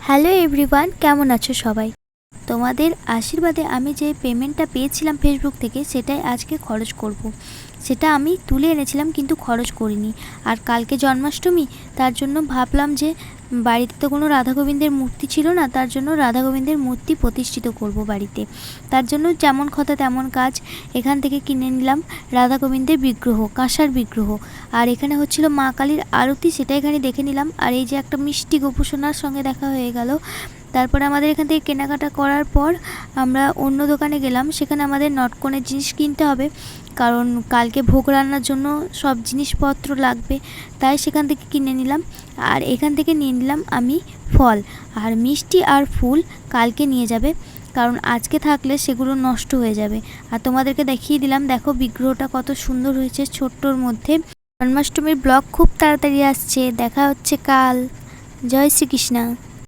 Hello everyone, কেমন আছো সবাই? তোমাদের আশীর্বাদে আমি যে পেমেন্টটা পেয়েছিলাম ফেসবুক থেকে সেটাই আজকে খরচ করব। সেটা আমি তুলে এনেছিলাম কিন্তু খরচ করিনি। আর কালকে জন্মাষ্টমী, তার জন্য ভাবলাম যে বাড়িতে তো কোনো রাধা গোবিন্দের মূর্তি ছিল না, তার জন্য রাধা গোবিন্দের মূর্তি প্রতিষ্ঠিত করব বাড়িতে। তার জন্য যেমন কথা তেমন কাজ, এখান থেকে কিনে নিলাম রাধা গোবিন্দের বিগ্রহ, কাঁসার বিগ্রহ। আর এখানে হচ্ছিল মা কালীর আরতি, সেটা এখানে দেখে নিলাম। আর এই যে একটা মিষ্টি গোপুসোনার সঙ্গে দেখা হয়ে গেল। তারপরে আমাদের এখান থেকে কেনাকাটা করার পর আমরা অন্য দোকানে গেলাম, সেখানে আমাদের নটকনের জিনিস কিনতে হবে, কারণ কালকে ভোগ রান্নার জন্য সব জিনিসপত্র লাগবে, তাই সেখান থেকে কিনে নিলাম। আর এখান থেকে নিয়ে নিলাম আমি ফল, আর মিষ্টি আর ফুল কালকে নিয়ে যাবে, কারণ আজকে থাকলে সেগুলো নষ্ট হয়ে যাবে। আর তোমাদেরকে দেখিয়ে দিলাম, দেখো বিগ্রহটা কত সুন্দর হয়েছে ছোট্টর মধ্যে। জন্মাষ্টমীর ব্লগ খুব তাড়াতাড়ি আসছে, দেখা হচ্ছে কাল। জয় শ্রীকৃষ্ণ।